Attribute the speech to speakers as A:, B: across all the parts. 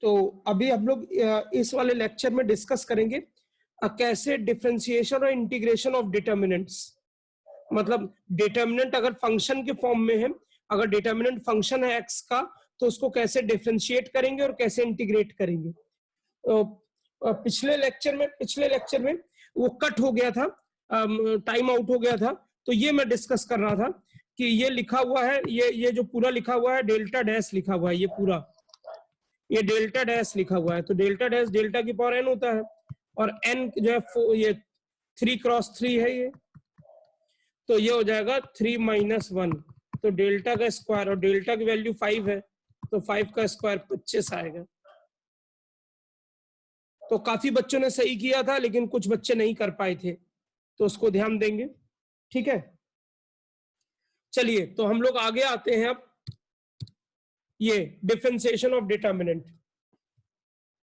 A: तो अभी हम लोग इस वाले लेक्चर में डिस्कस करेंगे कैसे डिफरेंशिएशन और इंटीग्रेशन ऑफ डिटर्मिनेंट्स, मतलब डिटर्मिनेंट अगर फंक्शन के फॉर्म में है, अगर डिटर्मिनेंट फंक्शन है एक्स का, तो उसको कैसे डिफरेंशिएट करेंगे और कैसे इंटीग्रेट करेंगे। पिछले लेक्चर में वो कट हो गया था, टाइम आउट हो गया था, तो ये मैं डिस्कस कर रहा था कि ये लिखा हुआ है, ये जो पूरा लिखा हुआ है डेल्टा डैश लिखा हुआ है, ये पूरा ये डेल्टा डैश लिखा हुआ है, तो डेल्टा डैश डेल्टा की पावर एन होता है और एन जो है ये 3x3 है ये, तो ये हो जाएगा 3 - 1, तो डेल्टा का स्क्वायर, और डेल्टा की वैल्यू 5 है, तो 5 का स्क्वायर 25 आएगा। तो काफी बच्चों ने सही किया था, लेकिन कुछ बच्चे नहीं कर पाए थे, तो उसको ध्यान देंगे। ठीक है, चलिए तो हम लोग आगे आते हैं। अब ये डिफरेंशिएशन ऑफ डिटर्मिनेंट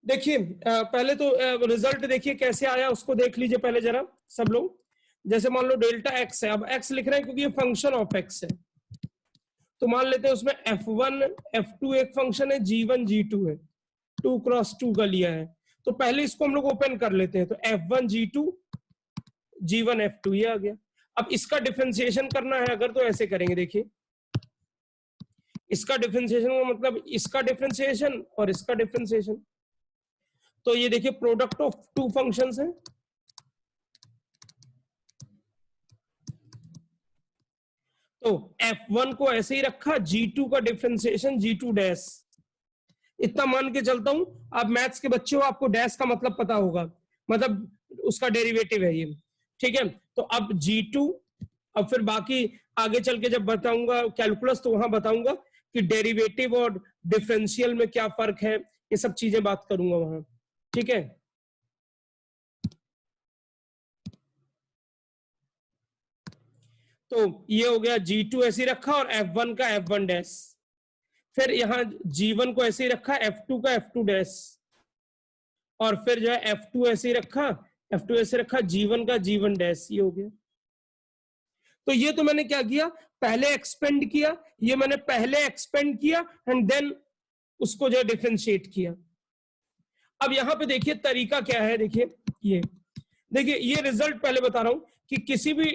A: देखिए, पहले तो रिजल्ट देखिए कैसे आया, उसको देख लीजिए पहले जरा सब लोग। जैसे मान लो डेल्टा एक्स है, अब एक्स लिख रहे हैं क्योंकि ये फंक्शन ऑफ एक्स है, तो मान लेते हैं उसमें f1 f2 एक फंक्शन है, g1 g2 है, 2x2 का लिया है, तो पहले इसको हम लोग ओपन कर लेते हैं, तो f1 g2 g1 f2 ये आ गया। अब इसका डिफरेंशिएशन करना है अगर, तो ऐसे करेंगे, देखिए इसका डिफरेंशिएशन का मतलब इसका डिफरेंशिएशन और इसका डिफरेंशिएशन, तो ये देखिए प्रोडक्ट ऑफ टू फंक्शंस है, तो f1 को ऐसे ही रखा, g2 का डिफरेंशिएशन g2 डैश, इतना मान के चलता हूं। आप मैथ्स के बच्चे हो, आपको डैश का मतलब पता होगा, मतलब उसका डेरिवेटिव है ये। ठीक है, तो अब g2, अब फिर बाकी आगे चल के जब बताऊंगा कैलकुलस, तो वहां बताऊंगा कि डेरिवेटिव और डिफरेंशियल में क्या फर्क है, ये सब चीजें बात करूंगा वहां। ठीक है, तो ये हो गया g2 ऐसे ही रखा और f1 का f1 डैश, फिर यहाँ g1 को ऐसे ही रखा, f2 का f2 डैश, और फिर जो है f2 ऐसे ही रखा, f2 ऐसे रखा, g1 का g1 डैश, ये हो गया। तो ये तो मैंने क्या किया, पहले एक्सपेंड किया, ये मैंने पहले एक्सपेंड किया एंड देन उसको जो है डिफरेंशिएट किया। अब यहाँ पे देखिए तरीका क्या है, देखिए ये रिजल्ट पहले बता रहा हूं कि किसी भी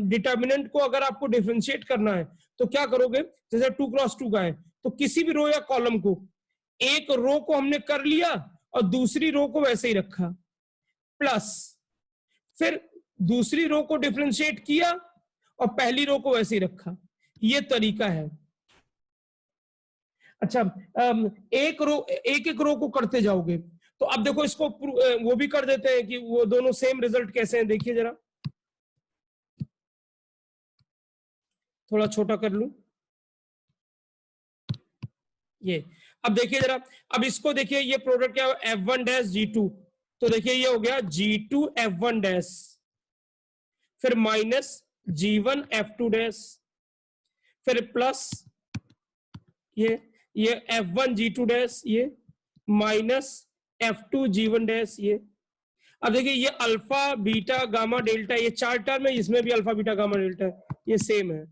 A: डिटर्मिनेंट को अगर आपको डिफरेंशिएट करना है तो क्या करोगे, जैसे 2x2 का है, तो किसी भी रो या कॉलम को, एक रो को हमने कर लिया और दूसरी रो को वैसे ही रखा, प्लस फिर दूसरी रो को डिफरेंशिएट किया और पहली रो को वैसे ही रखा, ये तरीका है। अच्छा, एक एक रो को करते जाओगे, तो अब देखो इसको वो भी कर देते हैं कि वो दोनों सेम रिजल्ट कैसे हैं, देखिए जरा, थोड़ा छोटा कर लूं ये। अब देखिए जरा, अब इसको देखिए, ये प्रोडक्ट क्या है, f1 डैश g2, तो देखिए ये हो गया g2 f1 डैश, फिर माइनस g1 f2 डैश, फिर प्लस ये f1 g2 डैश, ये माइनस f2 g1 डैश, ये। अब देखिए ये अल्फा बीटा गामा डेल्टा, ये चार टर्म है, इसमें भी अल्फा बीटा गामा डेल्टा है, ये सेम है।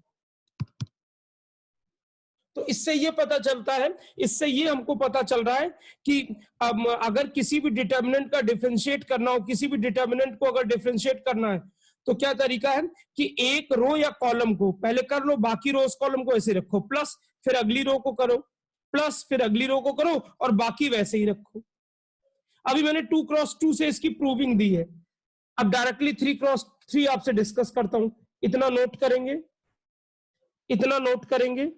A: तो इससे ये पता चलता है, इससे ये हमको पता चल रहा है कि अगर किसी भी डिटर्मिनेंट का डिफरेंशिएट करना हो, किसी भी डिटर्मिनेंट को अगर डिफरेंशिएट करना है, तो क्या तरीका है कि एक रो या कॉलम को पहले कर लो, बाकी रोज कॉलम को ऐसे रखो, प्लस फिर अगली रो को करो, प्लस फिर अगली रो को करो, और बाकी वैसे ही रखो। अभी मैंने 2x2 से इसकी प्रूविंग दी है, अब डायरेक्टली 3x3 आपसे डिस्कस करता हूं, इतना नोट करेंगे, इतना नोट करेंगे।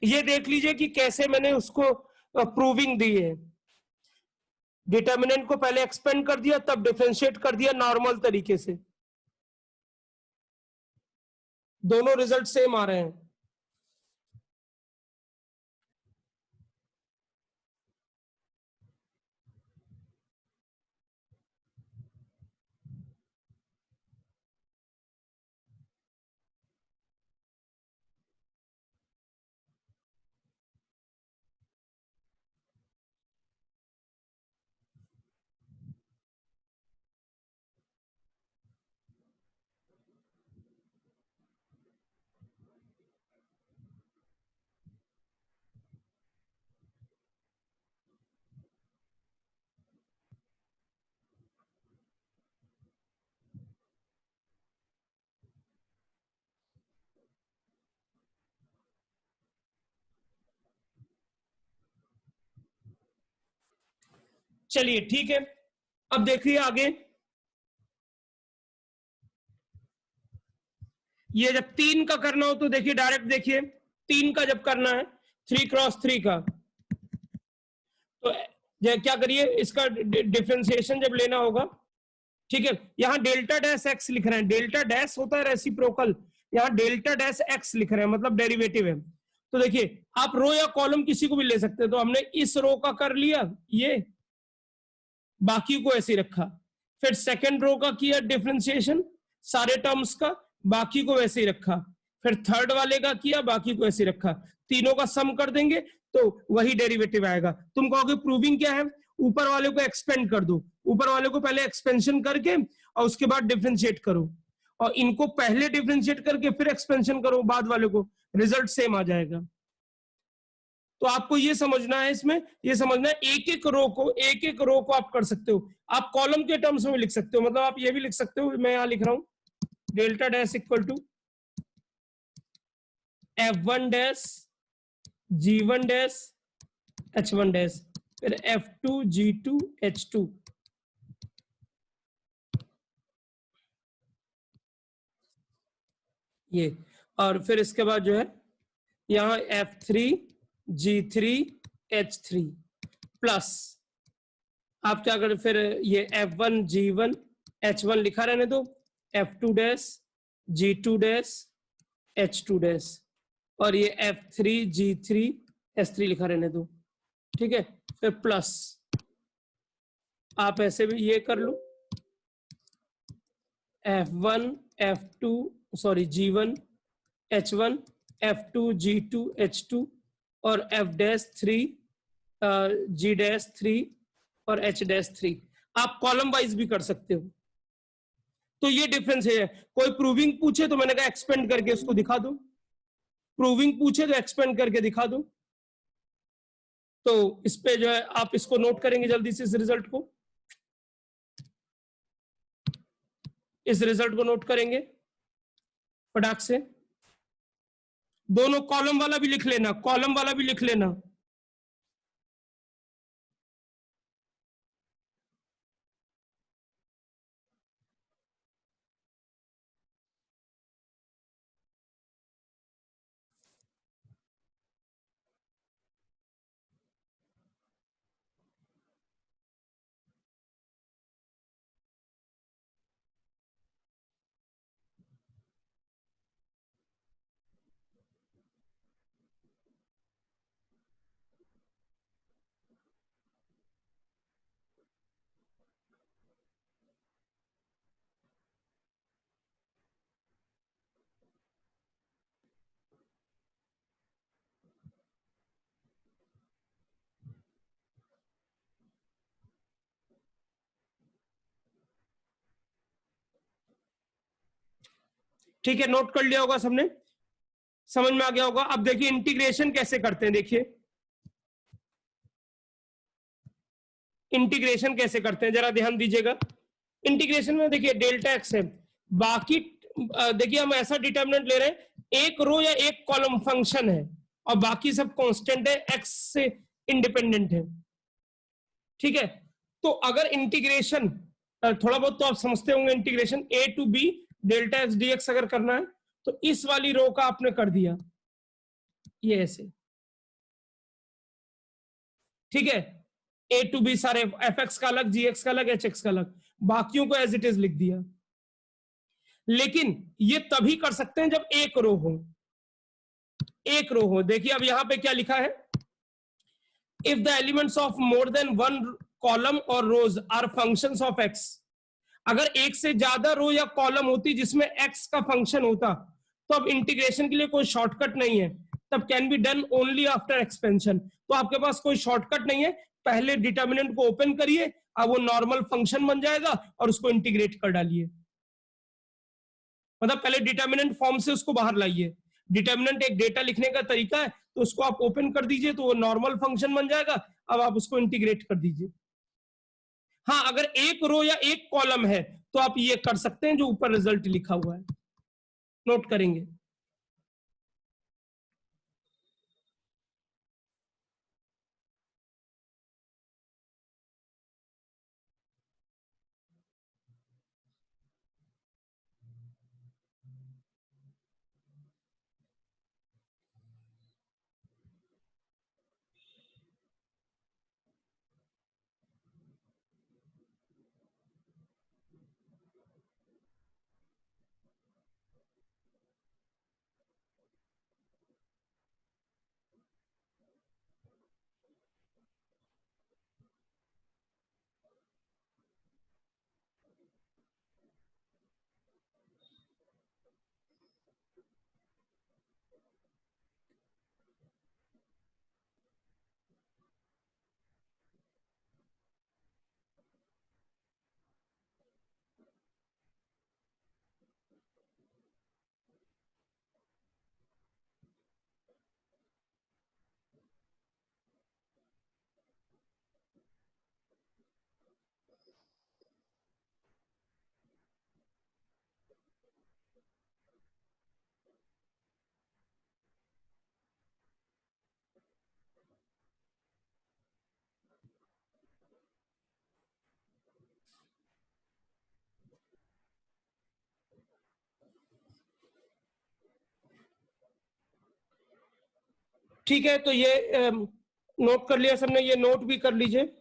A: ये देख लीजिए कि कैसे मैंने उसको प्रूविंग दी है। डिटर्मिनेंट को पहले एक्सपेंड कर दिया, तब डिफरेंशिएट कर दिया नॉर्मल तरीके से। दोनों रिजल्ट सेम आ रहे हैं। चलिए ठीक है, अब देखिए आगे। ये जब 3 का करना हो तो देखिए डायरेक्ट देखिए, 3 का जब करना है 3x3 का, तो क्या करिए, इसका डिफरेंशिएशन जब लेना होगा, ठीक है, यहाँ डेल्टा डैश एक्स लिख रहे हैं, डेल्टा डैश होता है रेसिप्रोकल, यहाँ डेल्टा डैश एक्स लिख रहे हैं, मतलब डेरिवेटिव है। तो देखिए आप रो या कॉलम किसी को भी ले सकते हैं, तो हमने इस रो का कर लिया, ये बाकी को ऐसे रखा। फिर सेकंड रो का किया डिफरेंशिएशन सारे टर्म्स का, बाकी को वैसे ही रखा। फिर थर्ड वाले का किया, बाकी को ऐसे रखा। तीनों का सम कर देंगे तो वही डेरिवेटिव आएगा। तुम कहोगे प्रूविंग क्या है, ऊपर वाले को एक्सपेंड कर दो, ऊपर वाले को पहले एक्सपेंशन करके और उसके बाद डिफरेंशिएट करो, और इनको पहले डिफरेंशिएट करके फिर एक्सपेंशन करो बाद वाले को, रिजल्ट सेम आ जाएगा। तो आपको ये समझना है, इसमें ये समझना है एक एक रो को आप कर सकते हो। आप कॉलम के टर्म्स में लिख सकते हो, मतलब आप ये भी लिख सकते हो, मैं यहां लिख रहा हूं delta dash equal to F1 dash G1 dash H1 dash, फिर F2 G2 H2। ये, और फिर इसके बाद जो है यहाँ F3 G3 H3 प्लस आप क्या करें, फिर ये F1 G1 H1 लिखा रहने दो, F2 dash G2 dash H2 dash, और ये F3 G3 H3 लिखा रहने दो, ठीक है। फिर प्लस आप ऐसे भी ये कर लो, F1 F2 sorry G1 H1 F2 G2 H2 और F डैश 3 G डैश 3 और H डैश 3। आप कॉलम वाइज भी कर सकते हो। तो ये डिफरेंस है। कोई प्रूविंग पूछे तो मैंने कहा एक्सपेंड करके उसको दिखा दो, प्रूविंग पूछे तो एक्सपेंड करके दिखा दो। तो इस पे जो है आप इसको नोट करेंगे जल्दी से, इस रिजल्ट को, इस रिजल्ट को नोट करेंगे फटाक से। दोनों कॉलम वाला भी लिख लेना, कॉलम वाला भी लिख लेना। ठीक है, नोट कर लिया होगा सबने, समझ में आ गया होगा। अब देखिए इंटीग्रेशन कैसे करते हैं, देखिए इंटीग्रेशन कैसे करते हैं, जरा ध्यान दीजिएगा। इंटीग्रेशन में देखिए डेल्टा एक्स है, बाकी देखिए हम ऐसा डिटर्मिनेंट ले रहे हैं, एक रो या एक कॉलम फंक्शन है और बाकी सब कांस्टेंट है, एक्स से इंडिपेंडेंट है, ठीक है। तो अगर इंटीग्रेशन थोड़ा बहुत तो आप समझते होंगे, integration a to b delta x dx अगर करना है तो इस वाली रो का आपने कर दिया ये ऐसे, ठीक है, ए टू बी सारे, एफ एक्स का अलग, जी एक्स का अलग, एच एक्स का अलग, बाकियों को एज इट इज लिख दिया। लेकिन ये तभी कर सकते हैं जब एक रो हो, एक रो हो। देखिए अब यहां पे क्या लिखा है, if the elements of more than one column और रोज आर फंक्शंस ऑफ एक्स, अगर एक से ज्यादा रो या कॉलम होती जिसमें एक्स का फंक्शन होता, तो अब इंटीग्रेशन के लिए कोई शॉर्टकट नहीं है, तब can be done only after expansion. तो आपके पास कोई शॉर्टकट नहीं है, पहले डिटर्मिनेंट को ओपन करिए, अब वो नॉर्मल फंक्शन बन जाएगा और उसको इंटीग्रेट कर डालिए। मतलब पहले डिटर्मिनेंट फॉर्म से उसको बाहर लाइए। डिटर्मिनेंट एक डेटा लिखने का तरीका है, तो उसको आप ओपन कर दीजिए तो वो नॉर्मल फंक्शन बन जाएगा। अब आप उसको इंटीग्रेट कर दीजिए। हाँ, अगर एक रो या एक कॉलम है तो आप ये कर सकते हैं जो ऊपर रिजल्ट लिखा हुआ है, नोट करेंगे। ठीक है, तो ये नोट कर लिया सबने, ये नोट भी कर लीजिए।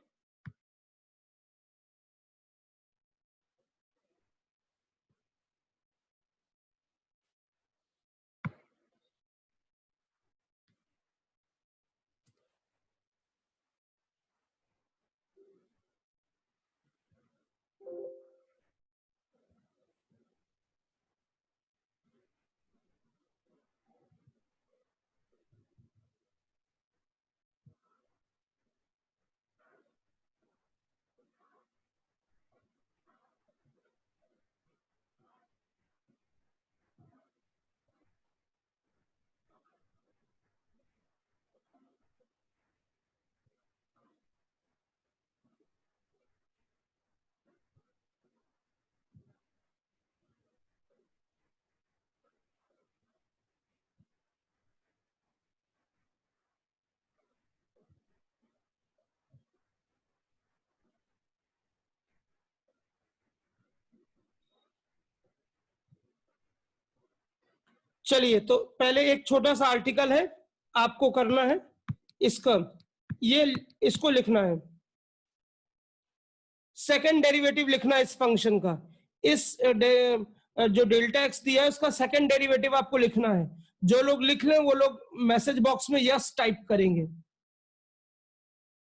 A: चलिए, तो पहले एक छोटा सा आर्टिकल है, आपको करना है इसका, ये इसको लिखना है, सेकंड डेरिवेटिव लिखना है इस फंक्शन का। जो डेल्टा एक्स दिया है उसका सेकंड डेरिवेटिव आपको लिखना है। जो लोग लिख लें वो लोग मैसेज बॉक्स में यस टाइप करेंगे।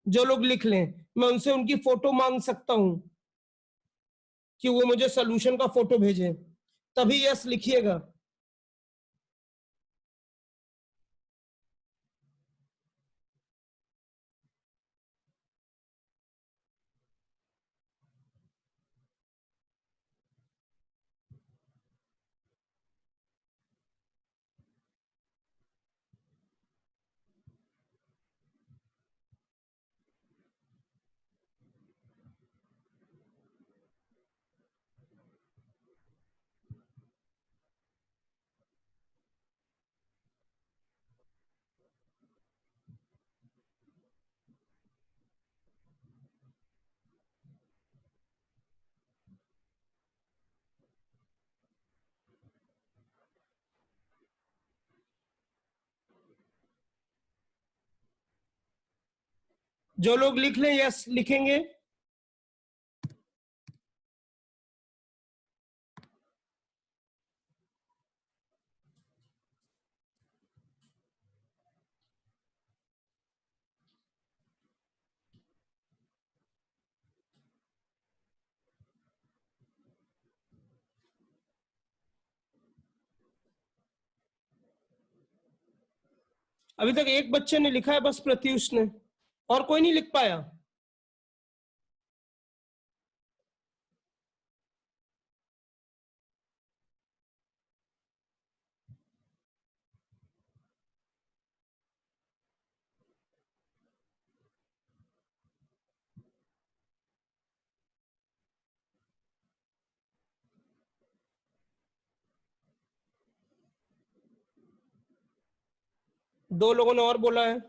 A: जो लोग लिख लें, मैं उनसे उनकी फोटो मांग सकता हूं कि वो मुझे सोल्यूशन का फोटो भेजें, तभी यस लिखिएगा। जो लोग लिख लें यस लिखेंगे। अभी तक एक बच्चे ने लिखा है बस, प्रत्युष ने, और कोई नहीं लिख पाया। दो लोगों ने और बोला है।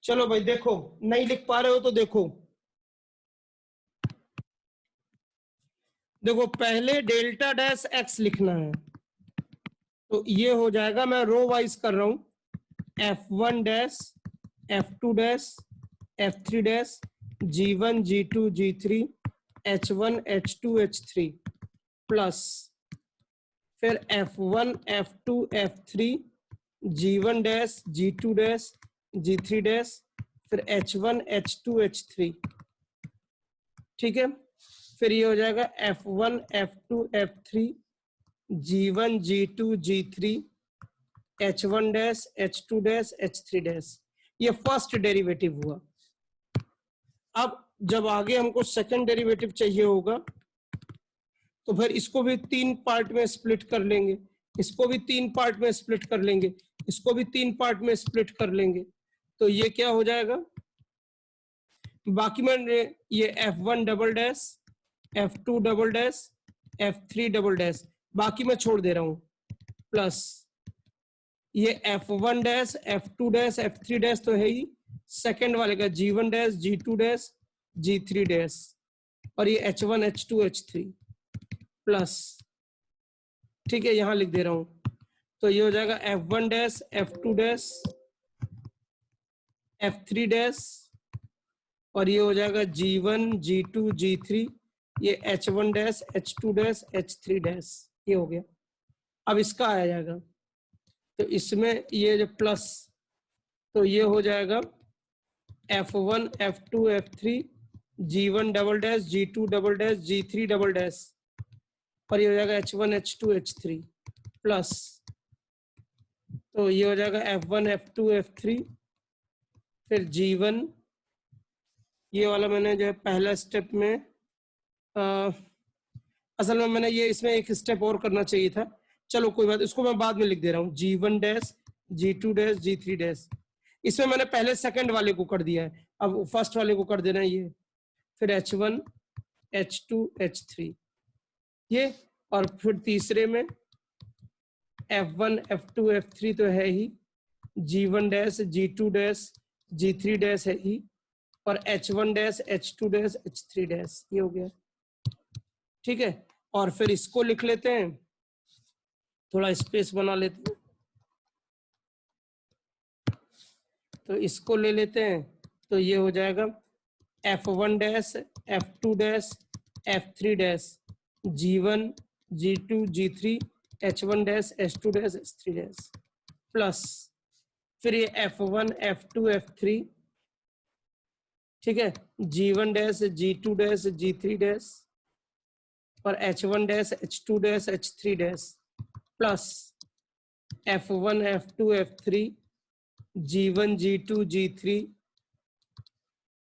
A: चलो भाई देखो, नहीं लिख पा रहे हो तो देखो, देखो पहले डेल्टा डैश एक्स लिखना है, तो ये हो जाएगा, मैं रो वाइज कर रहा हूं, F1 dash, F2 dash, F3 dash, G1 G2 G3 H1 H2 H3 plus फिर F1 F2 F3 G1 dash G2 dash G3 dash फिर H1 H2 H3, ठीक है। फिर ये हो जाएगा F1 F2 F3 G1 G2 G3 H1 dash H2 dash H3 dash, ये first derivative हुआ। अब जब आगे हमको सेकंड डेरिवेटिव चाहिए होगा तो फिर इसको भी तीन पार्ट में स्प्लिट कर लेंगे, इसको भी तीन पार्ट में स्प्लिट कर लेंगे, इसको भी तीन पार्ट में स्प्लिट कर लेंगे, तो ये क्या हो जाएगा, बाकी में ये F1 double dash, F2 double dash, F3 double dash बाकी मैं छोड़ दे रहा हूं, प्लस ये F1 dash, F2 dash, F3 dash तो है ही, सेकेंड वाले का G1 dash, G2 dash, G3 dash, और ये H1 H2 H3 प्लस, ठीक है, यहां लिख दे रहा हूं, तो ये हो जाएगा F1 dash, F2 dash, F3 dash, और ये हो जाएगा G1 G2 G3, ये H1 dash, H2 dash, H3 dash, ये हो गया। अब इसका आ जाएगा, तो इसमें ये जो प्लस, तो ये हो जाएगा F1 F2 F3 G1 double dash, G2 double dash, G3 double dash, और ये हो जाएगा H1 H2 H3 प्लस, तो ये हो जाएगा F1 F2 F3 फिर G1, ये वाला मैंने जो है पहला स्टेप में असल में मैंने ये इसमें एक स्टेप और करना चाहिए था, चलो कोई बात, इसको मैं बाद में लिख दे रहा हूँ, G1 dash, G2 dash, G3 dash, इसमें मैंने पहले सेकंड वाले को कर दिया है, अब फर्स्ट वाले को कर देना है ये, फिर H1 H2 H3 ये, और फिर तीसरे में F1 F2 F3 तो है ही, G1 dash, G2 dash, G3 dash है ही, और H1 dash, H2 dash, H3 dash, ये हो गया, ठीक है। और फिर इसको लिख लेते हैं, थोड़ा स्पेस बना लेते हैं, तो इसको ले लेते हैं, तो ये हो जाएगा F1 dash, F2 dash, F3 dash, G1 G2 G3 H1 dash, H2 dash, H3 dash plus, फिर ये F1 F2 F3, ठीक है, G1 dash, G2 dash, G3 dash, और H1 dash, H2 dash, H3 dash plus F1 F2 F3 G1 G2 G3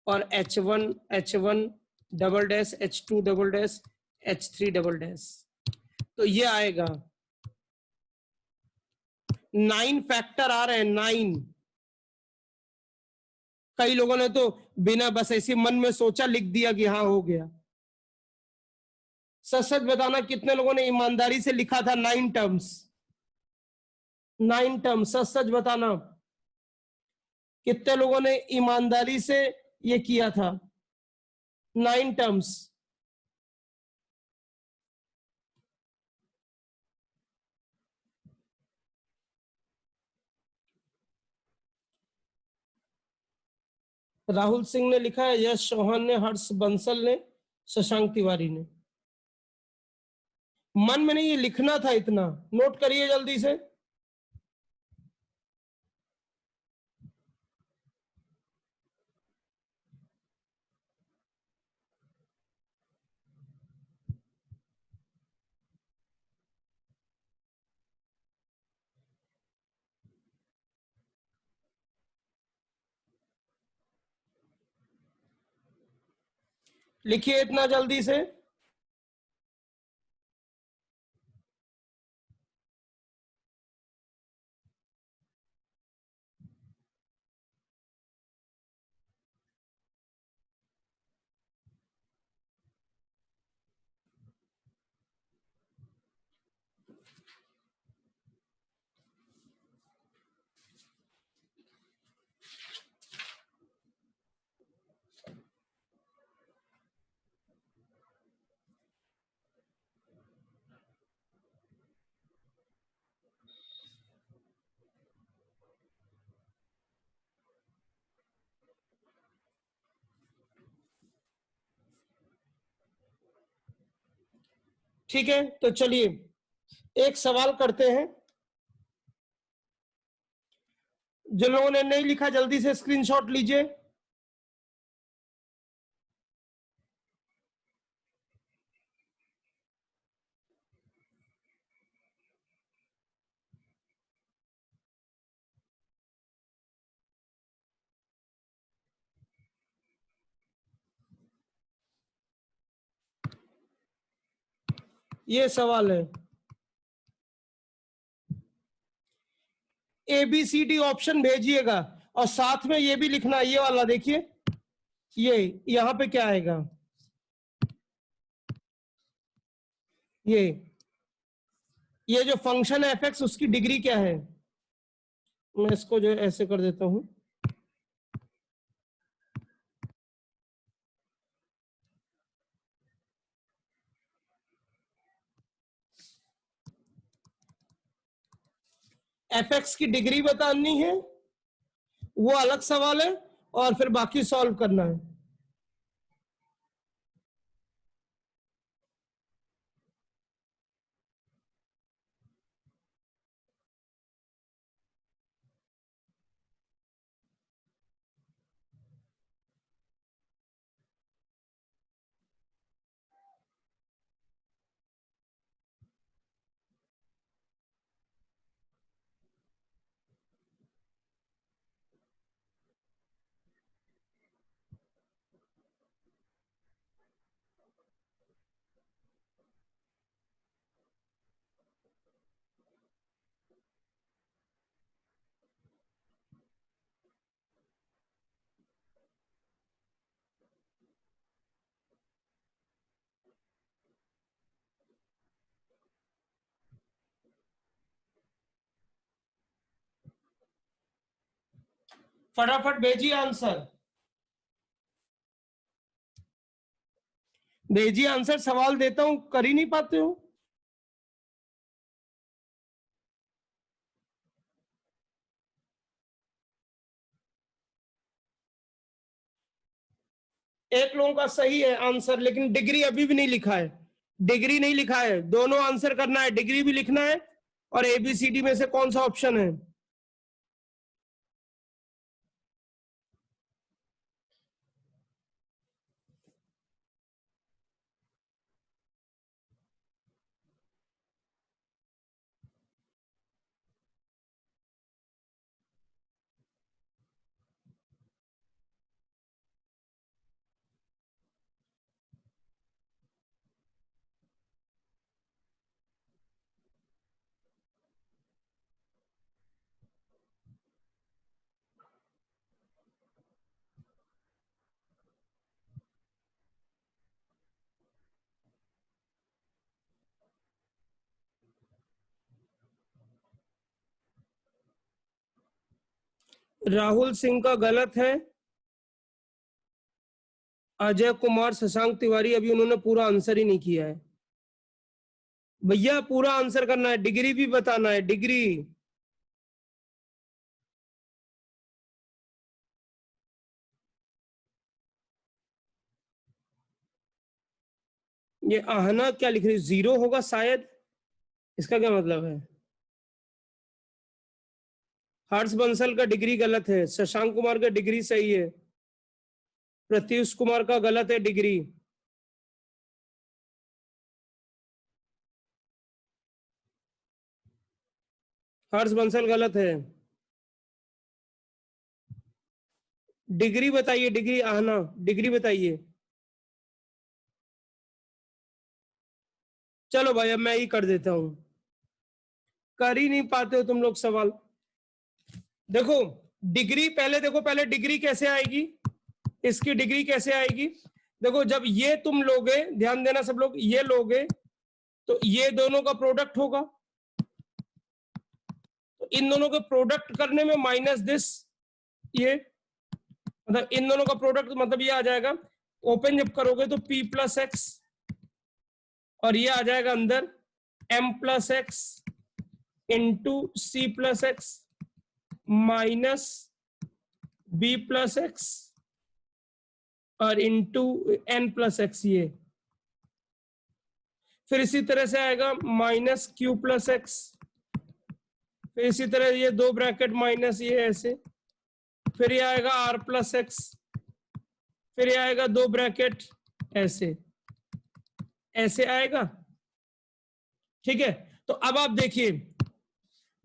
A: और H1 double dash, H2 double dash, H3 double dash, तो ये आएगा 9 factor आ रहे हैं, 9। कई लोगों ने तो बिना बस ऐसे मन में सोचा लिख दिया कि हाँ हो गया, सच सच बताना कितने लोगों ने ईमानदारी से लिखा था 9 टर्म्स? 9 टर्म्स, सच सच बताना कितने लोगों ने ईमानदारी से ये किया था? 9 टर्म्स। राहुल सिंह ने लिखा है, यश चौहान ने, हर्ष बंसल ने, शशांक तिवारी ने। मन में नहीं, ये लिखना था इतना, नोट करिए जल्दी से। लिखिए इतना जल्दी से। ठीक है, तो चलिए एक सवाल करते हैं। जिन लोगों ने नहीं लिखा जल्दी से स्क्रीनशॉट लीजिए। ये सवाल है, ABCD ऑप्शन भेजिएगा और साथ में ये भी लिखना, ये वाला देखिए, ये यहां पे क्या आएगा, ये जो फंक्शन है fx, उसकी डिग्री क्या है। मैं इसको जो ऐसे कर देता हूं, fx की डिग्री बतानी है, वो अलग सवाल है, और फिर बाकी सॉल्व करना है। फटाफट भेजिए आंसर, भेजिए आंसर, सवाल देता हूं, कर ही नहीं पाते हो। एक लोगों का सही है आंसर, लेकिन डिग्री अभी भी नहीं लिखा है। डिग्री नहीं लिखा है, दोनों आंसर करना है, डिग्री भी लिखना है, और ABCD में से कौन सा ऑप्शन है। राहुल सिंह का गलत है। अजय कुमार, शशांक तिवारी, अभी उन्होंने पूरा आंसर ही नहीं किया है। भैया पूरा आंसर करना है, डिग्री भी बताना है, डिग्री। ये आहना क्या लिख रही, जीरो होगा शायद, इसका क्या मतलब है? हर्ष बंसल का डिग्री गलत है, शशांक कुमार का डिग्री सही है, प्रत्युष कुमार का गलत है डिग्री। हर्ष बंसल गलत है। डिग्री बताइए, डिग्री आहना, डिग्री बताइए। चलो भाई अब मैं ही कर देता हूं, कर ही नहीं पाते हो तुम लोग सवाल। देखो डिग्री पहले देखो, पहले डिग्री कैसे आएगी, इसकी डिग्री कैसे आएगी। देखो जब ये तुम लोगे, ध्यान देना सब लोग, ये लोगे तो ये दोनों का प्रोडक्ट होगा, तो इन दोनों के प्रोडक्ट करने में माइनस दिस, ये मतलब इन दोनों का प्रोडक्ट मतलब ये आ जाएगा, ओपन जब करोगे तो p प्लस एक्स, और ये आ जाएगा अंदर m plus x into c plus x minus b plus x और इंटू एन प्लस एक्स। ये फिर इसी तरह से आएगा माइनस क्यू प्लस एक्स, फिर इसी तरह ये दो ब्रैकेट माइनस ये ऐसे, फिर ये आएगा आर प्लस एक्स, फिर ये आएगा दो ब्रैकेट ऐसे, ऐसे आएगा। ठीक है, तो अब आप देखिए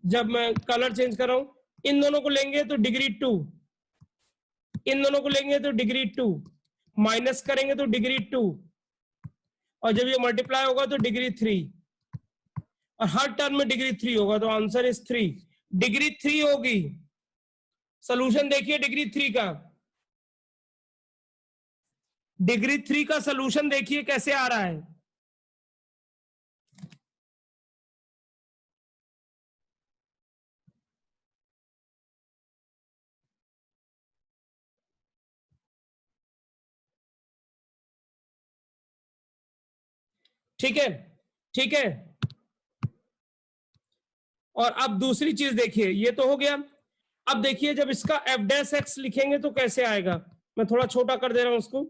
A: जब मैं कलर चेंज कर रहा हूं, इन दोनों को लेंगे तो डिग्री 2, इन दोनों को लेंगे तो डिग्री 2, माइनस करेंगे तो डिग्री 2, और जब ये मल्टीप्लाई होगा तो डिग्री 3, और हर टर्म में डिग्री 3 होगा, तो आंसर इज 3, डिग्री 3 होगी। सोल्यूशन देखिए डिग्री 3 का, डिग्री 3 का सोल्यूशन देखिए कैसे आ रहा है। ठीक है, ठीक है। और अब दूसरी चीज देखिए, ये तो हो गया। अब देखिए जब इसका एफ डैश एक्स लिखेंगे तो कैसे आएगा, मैं थोड़ा छोटा कर दे रहा हूं उसको।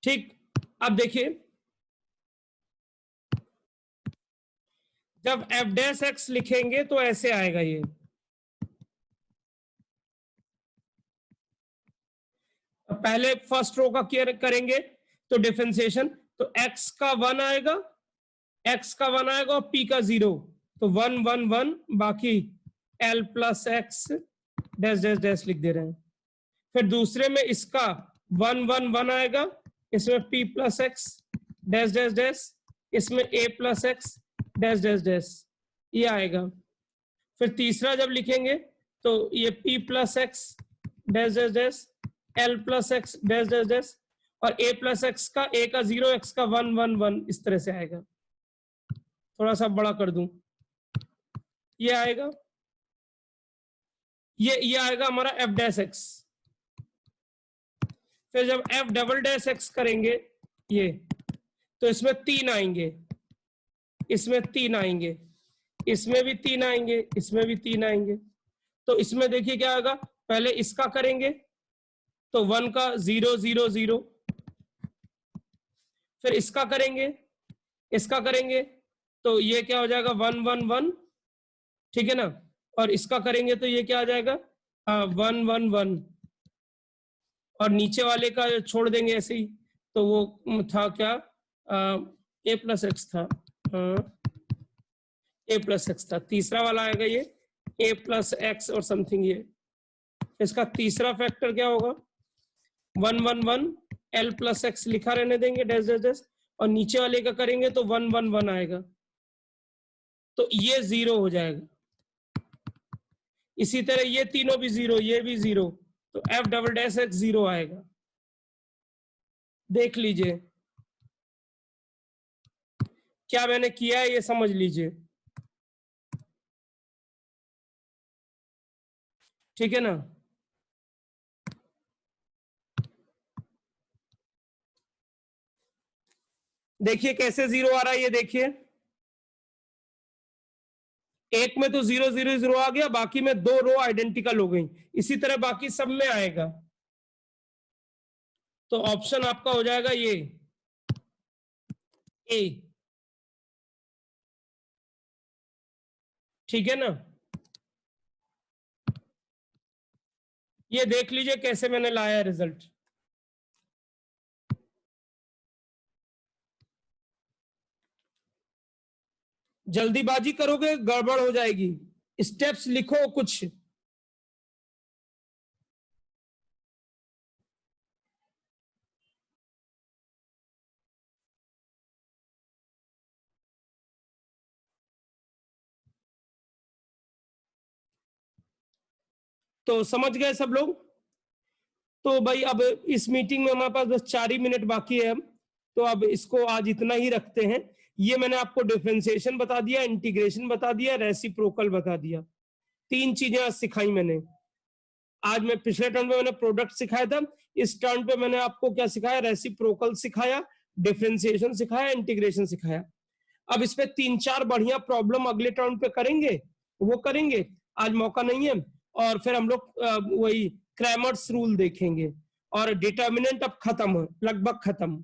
A: ठीक, अब देखिए जब एफ डैश एक्स लिखेंगे तो ऐसे आएगा ये, पहले फर्स्ट रो का केयर करेंगे तो डिफरेंशिएशन, तो x का 1 आएगा, x का 1 आएगा और p का 0, तो 1 1 1, बाकी l plus x dash dash dash लिख दे रहे हैं। फिर दूसरे में इसका 1 1 1 आएगा, इसमें p plus x dash dash dash, इसमें a plus x dash dash dash, ये आएगा। फिर तीसरा जब लिखेंगे तो ये p plus x dash dash dash, L plus x dash dash dash, और a प्लस एक्स का a का 0, x का 1 1 1, इस तरह से आएगा। थोड़ा सा बड़ा कर दूं, ये आएगा, ये आएगा हमारा एफ डैश एक्स। फिर जब एफ डबल डैश एक्स करेंगे ये, तो इसमें 3 आएंगे, इसमें 3 आएंगे, इसमें भी 3 आएंगे, इसमें भी 3 आएंगे। तो इसमें देखिए क्या आएगा, पहले इसका करेंगे तो 1 का 0 0 0, फिर इसका करेंगे, इसका करेंगे तो ये क्या हो जाएगा 1 1 1, ठीक है ना, और इसका करेंगे तो ये क्या आ जाएगा 1 1 1, और नीचे वाले का छोड़ देंगे ऐसे ही, तो वो था क्या a प्लस एक्स था, a प्लस एक्स था, तीसरा वाला आएगा ये a प्लस एक्स और समथिंग, ये इसका तीसरा फैक्टर क्या होगा 1 1 1, l प्लस एक्स लिखा रहने देंगे डैश डैश डैश, और नीचे वाले का करेंगे तो 1 1 1 आएगा, तो ये 0 हो जाएगा। इसी तरह ये तीनों भी 0, ये भी 0, तो एफ डबल डैश एक्स 0 आएगा। देख लीजिए, क्या मैंने किया है ये समझ लीजिए, ठीक है ना। देखिए कैसे जीरो आ रहा है, ये देखिए, एक में तो 0 0 0 आ गया, बाकी में 2 रो आइडेंटिकल हो गई, इसी तरह बाकी सब में आएगा। तो ऑप्शन आपका हो जाएगा ये ए, ठीक है ना। ये देख लीजिए कैसे मैंने लाया है रिजल्ट। जल्दीबाजी करोगे गड़बड़ हो जाएगी, स्टेप्स लिखो कुछ। तो समझ गए सब लोग। तो भाई अब इस मीटिंग में हमारे पास बस 4 ही मिनट बाकी है, तो अब इसको आज इतना ही रखते हैं। ये मैंने आपको डिफरेंशिएशन बता दिया, इंटीग्रेशन बता दिया, रेसिप्रोकल बता दिया, 3 चीजें आज सिखाई मैंने। आज मैं पिछले टर्न पे मैंने प्रोडक्ट सिखाया था, इस टर्न पे मैंने आपको क्या सिखाया, रेसिप्रोकल सिखाया, डिफरेंशिएशन सिखाया, इंटीग्रेशन सिखाया। अब इस पे 3-4 बढ़िया प्रॉब्लम अगले टर्न पे करेंगे, वो करेंगे, आज मौका नहीं है। और फिर हम लोग वही क्रैमर्स रूल देखेंगे, और डिटर्मिनेंट अब खत्म, लगभग खत्म।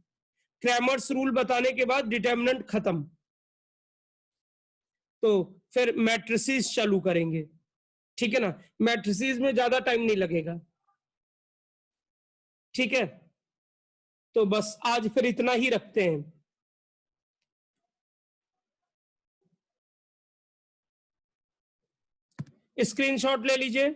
A: क्रैमर्स रूल बताने के बाद डिटर्मिनेंट खत्म, तो फिर मैट्रिसेस चालू करेंगे, ठीक है ना। मैट्रिसेस में ज्यादा टाइम नहीं लगेगा, ठीक है। तो बस आज फिर इतना ही रखते हैं। स्क्रीनशॉट ले लीजिए।